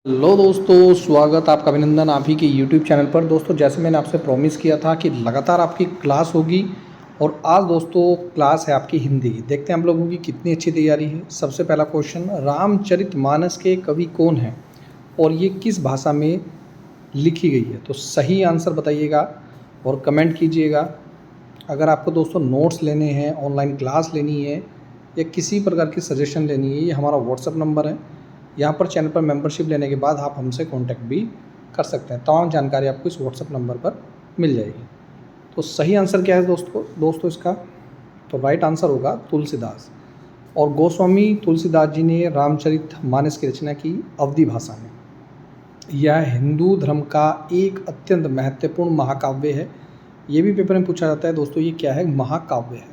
Hello दोस्तों, स्वागत आपका, अभिनंदन आप ही के यूट्यूब चैनल पर। दोस्तों, जैसे मैंने आपसे प्रॉमिस किया था कि लगातार आपकी क्लास होगी और आज दोस्तों क्लास है आपकी हिंदी। देखते हैं हम लोगों की कितनी अच्छी तैयारी है। सबसे पहला क्वेश्चन, रामचरितमानस के कवि कौन हैं और ये किस भाषा में लिखी गई है? तो सही आंसर बताइएगा और कमेंट कीजिएगा। अगर आपको दोस्तों नोट्स लेने हैं, ऑनलाइन क्लास लेनी है या किसी प्रकार की सजेशन लेनी है, ये हमारा व्हाट्सअप नंबर है। यहाँ पर चैनल पर मेंबरशिप लेने के बाद आप हमसे कांटेक्ट भी कर सकते हैं। तमाम जानकारी आपको इस व्हाट्सअप नंबर पर मिल जाएगी। तो सही आंसर क्या है दोस्तों इसका? तो राइट आंसर होगा तुलसीदास। और गोस्वामी तुलसीदास जी ने रामचरितमानस की रचना की अवधी भाषा में। यह हिंदू धर्म का एक अत्यंत महत्वपूर्ण महाकाव्य है। ये भी पेपर में पूछा जाता है दोस्तों, ये क्या है? महाकाव्य है।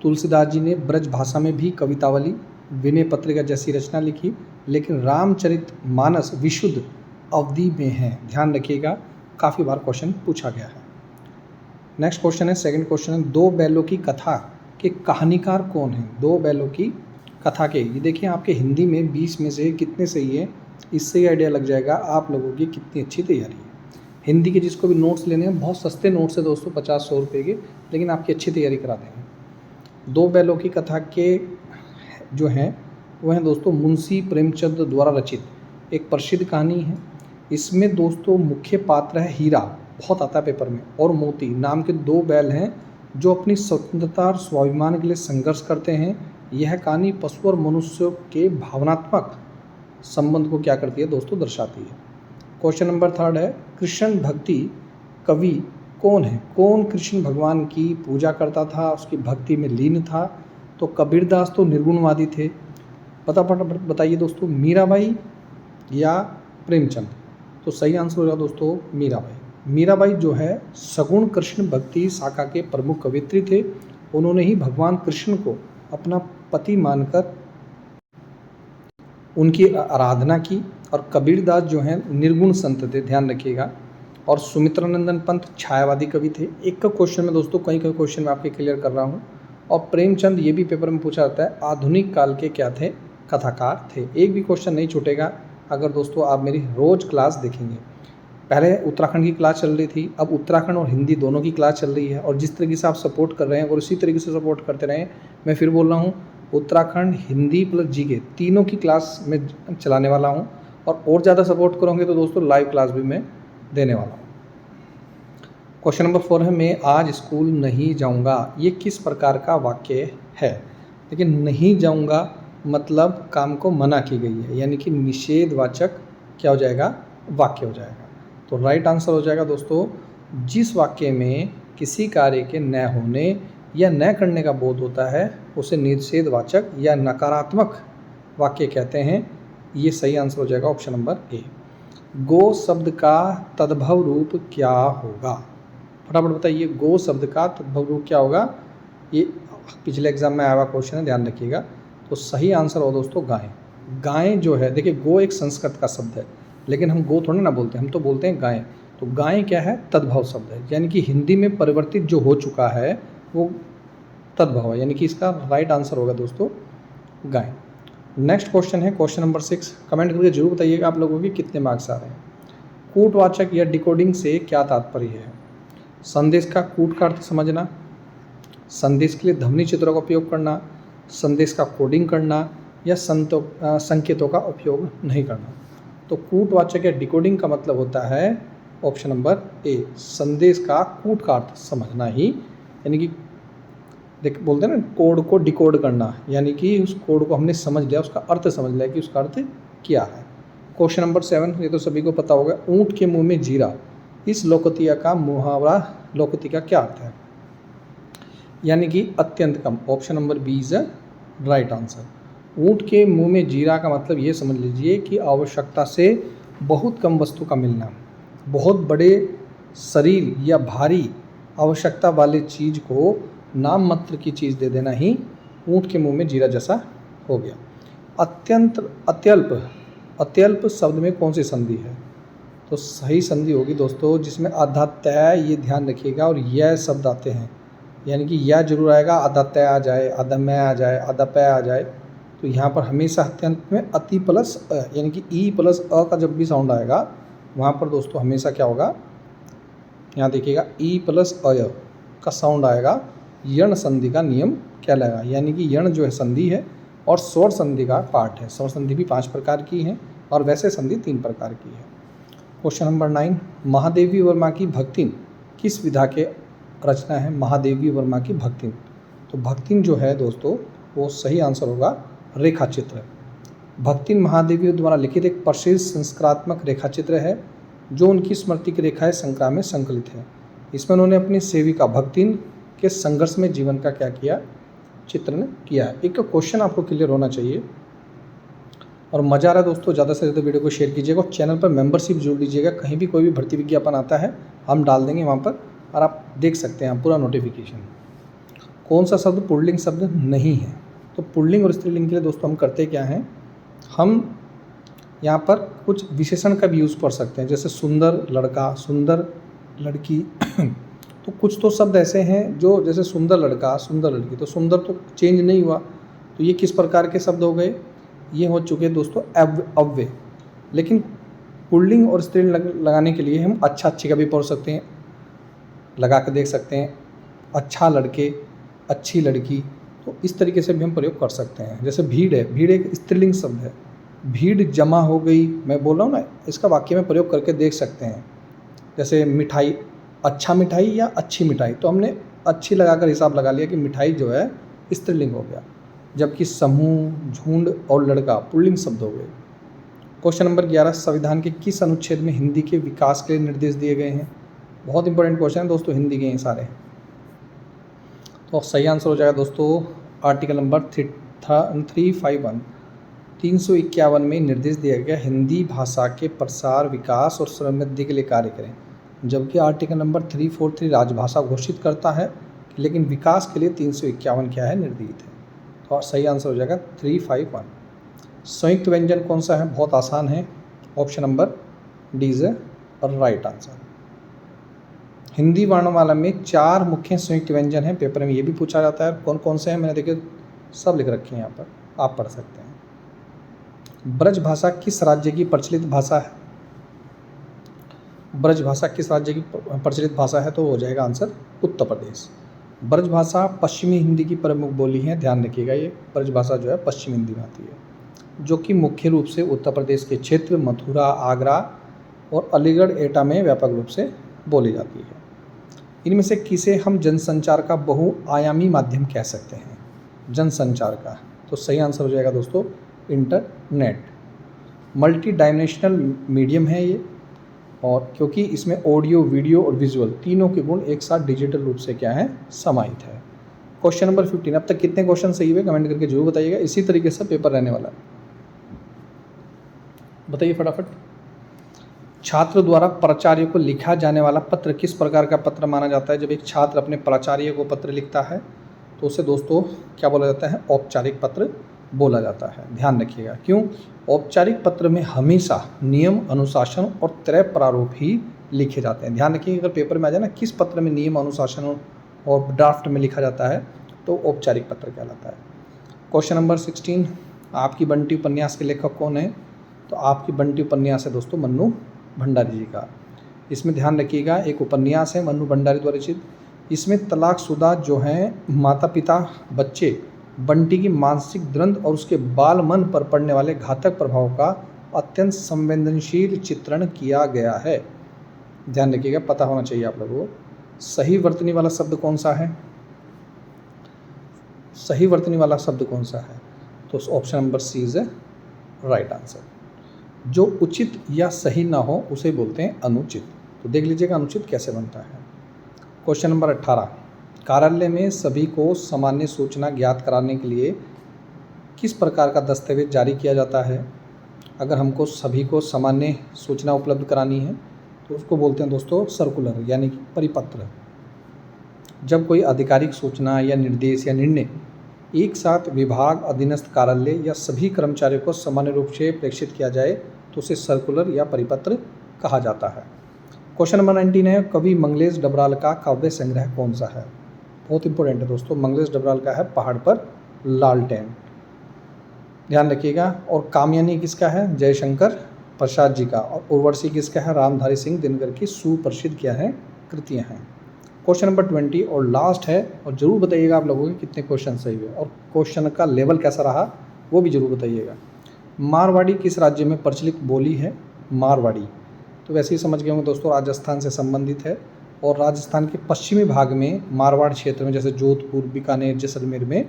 तुलसीदास जी ने ब्रज भाषा में भी कवितावली, विनय पत्रिका जैसी रचना लिखी, लेकिन रामचरितमानस विशुद्ध अवधी में है। ध्यान रखिएगा, काफ़ी बार क्वेश्चन पूछा गया है। नेक्स्ट क्वेश्चन है, सेकंड क्वेश्चन है, दो बैलों की कथा के कहानीकार कौन है? दो बैलों की कथा के, ये देखिए आपके हिंदी में 20 में से कितने सही है, इससे ही आइडिया लग जाएगा आप लोगों की कितनी अच्छी तैयारी है। हिंदी के जिसको भी नोट्स लेने हैं, बहुत सस्ते नोट्स है दोस्तों, 50-100 रुपये के, लेकिन आपकी अच्छी तैयारी करा देंगे। दो बैलों की कथा के जो हैं वह हैं दोस्तों मुंशी प्रेमचंद द्वारा रचित एक प्रसिद्ध कहानी है। इसमें दोस्तों मुख्य पात्र है हीरा, बहुत आता है पेपर में, और मोती नाम के दो बैल हैं जो अपनी स्वतंत्रता और स्वाभिमान के लिए संघर्ष करते हैं। यह कहानी पशु और मनुष्य के भावनात्मक संबंध को क्या करती है दोस्तों? दर्शाती है। क्वेश्चन नंबर थर्ड है, कृष्ण भक्ति कवि कौन है? कौन कृष्ण भगवान की पूजा करता था, उसकी भक्ति में लीन था? तो कबीरदास तो निर्गुणवादी थे। बताइए दोस्तों, मीराबाई या प्रेमचंद? तो सही आंसर होगा दोस्तों मीराबाई। मीराबाई जो है सगुण कृष्ण भक्ति शाखा के प्रमुख कवियत्री थे। उन्होंने ही भगवान कृष्ण को अपना पति मानकर उनकी आराधना की। और कबीरदास जो हैं निर्गुण संत थे, ध्यान रखिएगा। और सुमित्रानंदन पंत छायावादी कवि थे। एक का क्वेश्चन में दोस्तों कई क्वेश्चन मैं आपके क्लियर कर रहा हूँ। और प्रेमचंद, ये भी पेपर में पूछा जाता है, आधुनिक काल के क्या थे? कथाकार थे। एक भी क्वेश्चन नहीं छूटेगा अगर दोस्तों आप मेरी रोज़ क्लास देखेंगे। पहले उत्तराखंड की क्लास चल रही थी, अब उत्तराखंड और हिंदी दोनों की क्लास चल रही है। और जिस तरीके से आप सपोर्ट कर रहे हैं और उसी तरीके से सपोर्ट करते रहें, मैं फिर बोल रहा हूँ, उत्तराखंड, हिंदी प्लस जीके तीनों की क्लास में चलाने वाला हूँ। और ज़्यादा सपोर्ट करोगे तो दोस्तों लाइव क्लास भी मैं देने वाला हूँ। क्वेश्चन नंबर 4 है, मैं आज स्कूल नहीं जाऊंगा। ये किस प्रकार का वाक्य है? लेकिन नहीं जाऊंगा मतलब काम को मना की गई है, यानी कि निषेधवाचक क्या हो जाएगा? वाक्य हो जाएगा। तो राइट आंसर हो जाएगा दोस्तों, जिस वाक्य में किसी कार्य के न होने या न करने का बोध होता है उसे निषेधवाचक या नकारात्मक वाक्य कहते हैं। ये सही आंसर हो जाएगा ऑप्शन नंबर ए। गो शब्द का तद्भव रूप क्या होगा? फटाफट बताइए, गो शब्द का तद्भव रूप क्या होगा? ये पिछले एग्जाम में आया हुआ क्वेश्चन है, ध्यान रखिएगा। तो सही आंसर हो दोस्तों गाय। गाय जो है, देखिए गो एक संस्कृत का शब्द है, लेकिन हम गो थोड़ा ना बोलते हैं, हम तो बोलते हैं गाय। तो गाय क्या है? तद्भव शब्द है, यानी कि हिंदी में परिवर्तित जो हो चुका है वो तद्भव है, यानी कि इसका राइट आंसर होगा दोस्तों गाय। नेक्स्ट क्वेश्चन है क्वेश्चन नंबर 6। कमेंट करके जरूर बताइएगा आप लोगों के कितने मार्क्स आ रहे हैं। कूटवाचक या डिकोडिंग से क्या तात्पर्य है? संदेश का कूट का अर्थ समझना, संदेश के लिए ध्वनि चित्रों का उपयोग करना, संदेश का कोडिंग करना, या संकेतों का उपयोग नहीं करना। तो कूटवाचक या डिकोडिंग का मतलब होता है ऑप्शन नंबर ए, संदेश का कूट का अर्थ समझना ही, यानी कि बोलते हैं ना कोड को डिकोड करना, यानी कि उस कोड को हमने समझ लिया, उसका अर्थ समझ लिया कि उसका अर्थ क्या है। क्वेश्चन नंबर 7, ये तो सभी को पता होगा, ऊँट के मुंह में जीरा, इस लोकतिया का मुहावरा लोकति का क्या अर्थ है? यानी कि अत्यंत कम। Option number B is right answer. ऊँट के मुंह में जीरा का मतलब ये समझ लीजिए कि आवश्यकता से बहुत कम वस्तु का मिलना। बहुत बड़े शरीर या भारी आवश्यकता वाले चीज़ को नाम मात्र की चीज़ दे देना ही ऊँट के मुंह में जीरा जैसा हो गया। अत्यल्प शब्द में कौन सी संधि है? तो सही संधि होगी दोस्तों जिसमें आधा तय, ये ध्यान रखिएगा, और यह शब्द आते हैं, यानी कि यह जरूर आएगा, आधा तय आ जाए, आधा मैं आ जाए, आधा पै आ जाए, तो यहाँ पर हमेशा अत्यंत में अति प्लस यानी कि ई प्लस अ का जब भी साउंड आएगा वहाँ पर दोस्तों हमेशा क्या होगा, यहाँ देखिएगा ई प्लस अय का साउंड आएगा, यण संधि का नियम कहलाएगा। यानी कि यण जो है संधि है और स्वर संधि का पार्ट है। स्वर संधि भी 5 प्रकार की है और वैसे संधि 3 प्रकार की है। क्वेश्चन नंबर 9, महादेवी वर्मा की भक्तिन किस विधा के रचना है? महादेवी वर्मा की भक्तिन, तो भक्तिन जो है दोस्तों वो सही आंसर होगा रेखा चित्र। भक्तिन महादेवी द्वारा लिखित एक प्रसिद्ध संस्कारात्मक रेखा चित्र है जो उनकी स्मृति की रेखाएं संक्रा में संकलित है। इसमें उन्होंने अपनी सेविका भक्तिन के संघर्ष में जीवन का क्या किया, चित्रण किया है। एक क्वेश्चन आपको क्लियर होना चाहिए और मज़ा आ रहा है दोस्तों, ज़्यादा से ज़्यादा वीडियो को शेयर कीजिएगा और चैनल पर मेंबरशिप जोड़ लीजिएगा। कहीं भी कोई भी भर्ती विज्ञापन आता है हम डाल देंगे वहाँ पर और आप देख सकते हैं पूरा नोटिफिकेशन। कौन सा शब्द पुल्लिंग शब्द नहीं है? तो पुल्लिंग और स्त्रीलिंग के लिए दोस्तों हम करते क्या हैं, हम यहाँ पर कुछ विशेषण का भी यूज़ कर सकते हैं, जैसे सुंदर लड़का, सुंदर लड़की। तो कुछ तो शब्द ऐसे हैं जो जैसे सुंदर लड़का, सुंदर लड़की, तो सुंदर तो चेंज नहीं हुआ, तो ये किस प्रकार के शब्द हो गए, ये हो चुके हैं दोस्तों अव्यय। लेकिन पुल्लिंग और स्त्रीलिंग लगाने के लिए हम अच्छा अच्छी का भी पढ़ सकते हैं, लगा के देख सकते हैं, अच्छा लड़के, अच्छी लड़की, तो इस तरीके से भी हम प्रयोग कर सकते हैं। जैसे भीड़ है, भीड़ एक स्त्रीलिंग शब्द है, भीड़ जमा हो गई, मैं बोल रहा हूँ ना, इसका वाक्य में प्रयोग करके देख सकते हैं। जैसे मिठाई, अच्छा मिठाई या अच्छी मिठाई, तो हमने अच्छी लगाकर हिसाब लगा लिया कि मिठाई जो है स्त्रीलिंग हो गया, जबकि समूह, झुंड और लड़का पुल्लिंग शब्द हो गए। क्वेश्चन नंबर 11, संविधान के किस अनुच्छेद में हिंदी के विकास के लिए निर्देश दिए गए हैं? बहुत इंपॉर्टेंट क्वेश्चन है दोस्तों, हिंदी के हैं सारे। तो सही आंसर हो जाएगा दोस्तों आर्टिकल नंबर 351, 351 में निर्देश दिया गया हिंदी भाषा के प्रसार, विकास और समृद्धि के लिए कार्य करें। जबकि आर्टिकल नंबर 343 राजभाषा घोषित करता है, लेकिन विकास के लिए 351 क्या है, निर्धारित है। तो सही आंसर हो जाएगा 351। संयुक्त व्यंजन कौन सा है? बहुत आसान है, option number D is right answer. Hindi वर्णमाला में 4 मुख्य संयुक्त व्यंजन हैं, पेपर में ये भी पूछा जाता है। कौन कौन से हैं? मैंने देखिए सब लिख रखे हैं यहाँ पर, आप पढ़ सकते हैं। ब्रज भाषा किस राज्य की प्रचलित भाषा है? ब्रज भाषा किस राज्य की प्रचलित भाषा है? तो हो जाएगा आंसर उत्तर प्रदेश। ब्रज भाषा पश्चिमी हिंदी की प्रमुख बोली है, ध्यान रखिएगा, ये ब्रज भाषा जो है पश्चिमी हिंदी में आती है, जो कि मुख्य रूप से उत्तर प्रदेश के क्षेत्र मथुरा, आगरा और अलीगढ़, एटा में व्यापक रूप से बोली जाती है। इनमें से किसे हम जनसंचार का बहुआयामी माध्यम कह सकते हैं? जनसंचार का, तो सही आंसर हो जाएगा दोस्तों इंटरनेट। मल्टी डायमेंशनल मीडियम है ये, और क्योंकि इसमें ऑडियो, वीडियो और विजुअल तीनों के गुण एक साथ डिजिटल रूप से क्या है, समाहित है। क्वेश्चन नंबर 15, अब तक कितने क्वेश्चन सही हुए कमेंट करके जरूर बताइएगा। इसी तरीके से पेपर रहने वाला है, बताइए फटाफट। छात्र द्वारा प्राचार्य को लिखा जाने वाला पत्र किस प्रकार का पत्र माना जाता है? जब एक छात्र अपने प्राचार्य को पत्र लिखता है तो उसे दोस्तों क्या बोला जाता है? औपचारिक पत्र बोला जाता है। ध्यान रखिएगा, क्यों? औपचारिक पत्र में हमेशा नियम, अनुशासन और त्रय प्रारूप ही लिखे जाते हैं। ध्यान रखिए, अगर पेपर में आ जाए ना किस पत्र में नियम, अनुशासन और ड्राफ्ट में लिखा जाता है तो औपचारिक पत्र कहलाता है। क्वेश्चन नंबर 16, आपकी बंटी उपन्यास के लेखक कौन है? तो आपकी बंटी उपन्यास है दोस्तों मन्नू भंडारी जी का। इसमें ध्यान रखिएगा, एक उपन्यास है मन्नू भंडारी द्वारा रचित। इसमें तलाकशुदा जो हैं माता पिता, बच्चे, बंटी की मानसिक द्वंद्व और उसके बाल मन पर पड़ने वाले घातक प्रभाव का अत्यंत संवेदनशील चित्रण किया गया है। ध्यान रखिएगा, पता होना चाहिए आप लोगों को। सही वर्तनी वाला शब्द कौन सा है? सही वर्तनी वाला शब्द कौन सा है? तो option number C is right answer. जो उचित या सही ना हो उसे बोलते हैं अनुचित। तो देख लीजिएगा अनुचित कैसे बनता है। क्वेश्चन नंबर 18, कार्यालय में सभी को सामान्य सूचना ज्ञात कराने के लिए किस प्रकार का दस्तावेज जारी किया जाता है? अगर हमको सभी को सामान्य सूचना उपलब्ध करानी है तो उसको बोलते हैं दोस्तों सर्कुलर, यानी कि परिपत्र। जब कोई आधिकारिक सूचना या निर्देश या निर्णय एक साथ विभाग, अधीनस्थ कार्यालय या सभी कर्मचारियों को सामान्य रूप से प्रेषित किया जाए तो उसे सर्कुलर या परिपत्र कहा जाता है। क्वेश्चन नंबर 19 है, कवि मंगलेश डबराल का काव्य संग्रह कौन सा है? बहुत इंपॉर्टेंट है दोस्तों, मंगलेश डबराल का है पहाड़ पर लालटेन। ध्यान रखिएगा। और कामयानी किसका है? जयशंकर प्रसाद जी का। और उर्वशी किसका है? रामधारी सिंह दिनकर की सुप्रसिद्ध क्या है? कृतियाँ हैं। क्वेश्चन नंबर 20 और लास्ट है, और ज़रूर बताइएगा आप लोगों के कितने क्वेश्चन सही हुए और क्वेश्चन का लेवल कैसा रहा वो भी ज़रूर बताइएगा। मारवाड़ी किस राज्य में प्रचलित बोली है? मारवाड़ी तो वैसे ही समझ गए होंगे दोस्तों, राजस्थान से संबंधित है। और राजस्थान के पश्चिमी भाग में मारवाड़ क्षेत्र में, जैसे जोधपुर, बीकानेर, जैसलमेर में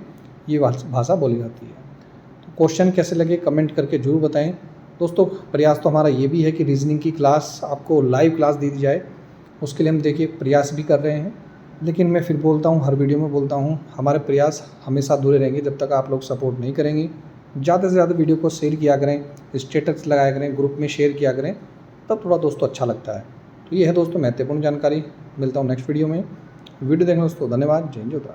ये भाषा बोली जाती है। तो क्वेश्चन कैसे लगे कमेंट करके जरूर बताएं दोस्तों। प्रयास तो हमारा ये भी है कि रीजनिंग की क्लास आपको लाइव क्लास दी जाए, उसके लिए हम देखिए प्रयास भी कर रहे हैं। लेकिन मैं फिर बोलता हूँ, हर वीडियो में बोलता हूँ, हमारे प्रयास हमेशा अधूरे रहेंगे जब तक आप लोग सपोर्ट नहीं करेंगे। ज़्यादा से ज़्यादा वीडियो को शेयर किया करें, स्टेटस लगाया करें, ग्रुप में शेयर किया करें, तब थोड़ा दोस्तों अच्छा लगता है। तो ये है दोस्तों महत्वपूर्ण जानकारी। मिलता हूँ नेक्स्ट वीडियो में। वीडियो देखने दोस्तों धन्यवाद। जय हिंद, जय उत्तराखंड।